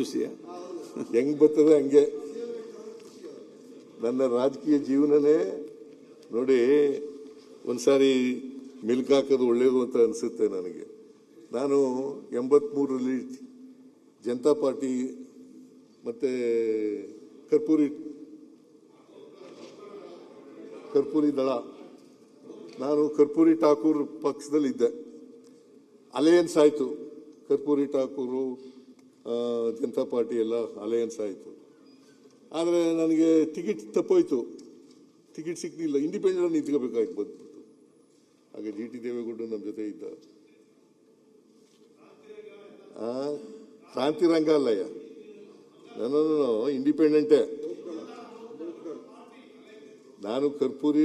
ವಿಷಯ ಹೆಂಗ್ ಬರ್ತದೆ ಹಂಗೆ. ನನ್ನ ರಾಜಕೀಯ ಜೀವನನೇ ನೋಡಿ, ಒಂದ್ಸಾರಿ ಮಿಲ್ಕ್ ಹಾಕೋದು ಒಳ್ಳೇದು ಅಂತ ಅನಿಸುತ್ತೆ ನನಗೆ. ನಾನು 83ರಲ್ಲಿ ಜನತಾ ಪಾರ್ಟಿ ಮತ್ತೆ ಕರ್ಪೂರಿ ದಳ, ನಾನು ಕರ್ಪೂರಿ ಠಾಕೂರ್ ಪಕ್ಷದಲ್ಲಿದ್ದೆ. ಅಲಯನ್ಸ್ ಆಯಿತು, ಕರ್ಪೂರಿ ಠಾಕೂರು ಜನತಾ ಪಾರ್ಟಿ ಎಲ್ಲ ಅಲಯನ್ಸ್ ಆಯಿತು. ಆದರೆ ನನಗೆ ಟಿಕೆಟ್ ತಪ್ಪೋಯ್ತು, ಟಿಕೆಟ್ ಸಿಕ್ಕಲಿಲ್ಲ. ಇಂಡಿಪೆಂಡೆಂಟ್ ನಿಂತ್ಕೋಬೇಕಾಯ್ತು ಬಂದ್ಬಿಟ್ಟು. ಆಗ GT ದೇವೇಗೌಡ ನಮ್ಮ ಜೊತೆ ಇದ್ದ. ಕ್ರಾಂತಿರಂಗ ಅಲ್ಲಯ್ಯ, ನಾನು ಇಂಡಿಪೆಂಡೆಂಟೇ. ನಾನು ಕರ್ಪೂರಿ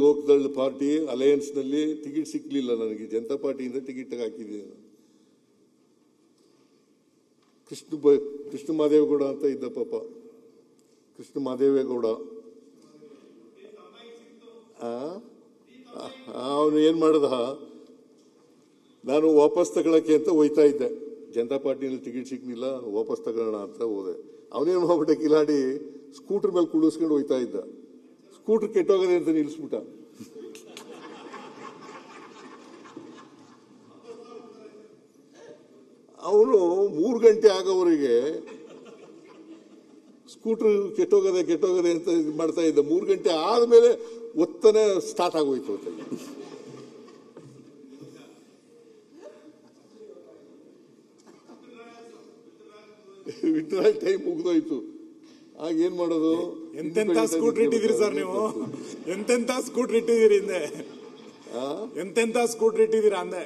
ಲೋಕದಳ್ ಪಾರ್ಟಿ ಅಲಯನ್ಸ್ ನಲ್ಲಿ ಟಿಕೆಟ್ ಸಿಕ್ಲಿಲ್ಲ ನನಗೆ. ಜನತಾ ಪಾರ್ಟಿಯಿಂದ ಟಿಕೆಟ್ ಹಾಕಿದ್ದೀನಿ. ಕೃಷ್ಣ ಮಾದೇವೇಗೌಡ ಅಂತ ಇದ್ದ ಪಾಪ, ಕೃಷ್ಣ ಮಾದೇವೇಗೌಡ. ಅವನು ಏನ್ ಮಾಡ್ದ, ನಾನು ವಾಪಸ್ ತಗೊಳಕ್ಕೆ ಅಂತ ಹೋಯ್ತಾ ಇದ್ದೆ. ಜನತಾ ಪಾರ್ಟಿನಲ್ಲಿ ಟಿಕೆಟ್ ಸಿಕ್ಲಿಲ್ಲ, ವಾಪಸ್ ತಗೊಳ್ಳೋಣ ಅಂತ ಹೋದೆ. ಅವನೇನು ಮಾಡ್ಬಿಟ್ಟೆ, ಕಿಲಾಡಿ ಸ್ಕೂಟರ್ ಮೇಲೆ ಕುಡಿಸ್ಕೊಂಡು ಹೋಯ್ತಾ ಇದ್ದ. ಸ್ಕೂಟರ್ ಕೆಟ್ಟೋಗದೆ ಅಂತ ನಿಲ್ಲಿಸ್ಬಿಟ್ಟ. ಅವನು 3 ಗಂಟೆ ಆಗೋವರೆಗೆ ಸ್ಕೂಟರ್ ಕೆಟ್ಟೋಗದೆ ಅಂತ ಮಾಡ್ತಾ ಇದ್ದ. 3 ಗಂಟೆ ಆದ್ಮೇಲೆ ಒತ್ತನೆ ಸ್ಟಾರ್ಟ್ ಆಗೋಯ್ತು. ವಿಡ್ರಾಲ್ ಟೈಮ್ ಮುಗಿದೋಯ್ತು. ಆಗ ಏನ್ ಮಾಡೋದು? ಎಂತೆಂತ ಸ್ಕೂಟರ್ ಇಟ್ಟಿದ್ದೀರಿ ಸರ್ ನೀವು? ಎಂತೆಂತ ಸ್ಕೂಟರ್ ಇಟ್ಟಿದ್ದೀರಿ ಹಿಂದೆ? ಎಂತೆಂತ ಸ್ಕೂಟರ್ ಇಟ್ಟಿದ್ದೀರಾ ಅಂದೆ?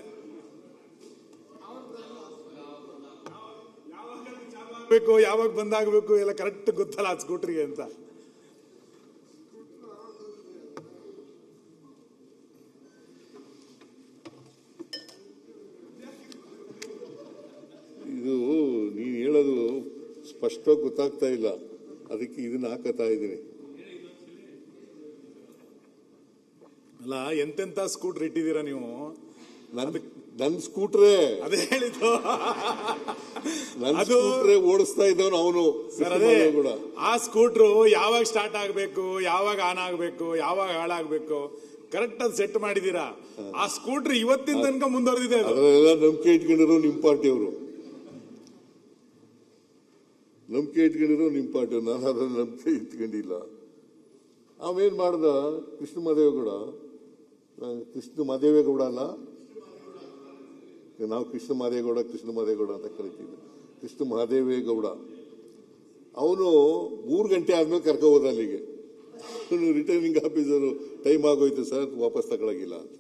ಯಾವಾಗ ಬಂದಾಗಬೇಕು ಎಲ್ಲ ಕರೆಕ್ಟ್ ಗೊತ್ತಲ್ಲ ಆ ಸ್ಕೂಟರ್ಗೆ ಅಂತ. ಇದು ನೀನು ಹೇಳೋದು ಸ್ಪಷ್ಟವಾಗಿ ಗೊತ್ತಾಗ್ತಾ ಇಲ್ಲ, ಅದಕ್ಕೆ ಇದನ್ನ ಹಾಕತಾ ಇದ್ದೀನಿ. ಅಲ್ಲ, ಎಂತೆಂತ ಸ್ಕೂಟರ್ ಇಟ್ಟಿದ್ದೀರಾ ನೀವು? ನನ್ ಸ್ಕೂಟ್ರೇ ಅದೇ ಹೇಳಿದ್ದು. ಅದು ಓಡಿಸ್ತಾ ಇದ್ದವನು ಅವನು. ಆ ಸ್ಕೂಟ್ರು ಯಾವಾಗ ಸ್ಟಾರ್ಟ್ ಆಗ್ಬೇಕು, ಯಾವಾಗ ಆನ್ ಆಗ್ಬೇಕು, ಯಾವಾಗ ಹಾಳಾಗ್ಬೇಕು ಕರೆಕ್ಟ್ ಅದು ಸೆಟ್ ಮಾಡಿದೀರಾ. ಆ ಸ್ಕೂಟ್ರ್ ಇವತ್ತಿನ ತನಕ ಮುಂದುವರೆದಿದೆ. ಅದನ್ನೆಲ್ಲ ನಂಬಿಕೆ ಇಟ್ಕೊಂಡಿರೋ ನಿಮ್ ಪಾರ್ಟಿಯವರು, ನಾನು ಅದನ್ನ ನಂಬಿಕೆ ಇಟ್ಕೊಂಡಿಲ್ಲ. ಅವೇನ್ ಮಾಡ್ದ, ಕೃಷ್ಣ ಮಾದೇವೇಗೌಡ ಅಲ್ಲ, ನಾವು ಕೃಷ್ಣ ಮಾದೇಗೌಡ ಅಂತ ಕರಿತೀವಿ. ಕೃಷ್ಣ ಮಾದೇವೇಗೌಡ ಅವನು 3 ಗಂಟೆ ಆದ್ಮೇಲೆ ಕರ್ಕೊ ಹೋದ ಅಲ್ಲಿಗೆ. ರಿಟರ್ನಿಂಗ್ ಆಫೀಸರು ಟೈಮ್ ಆಗೋಯ್ತು ಸರ್, ವಾಪಸ್ ತಗೊಳಗಿಲ್ಲ ಅಂತ.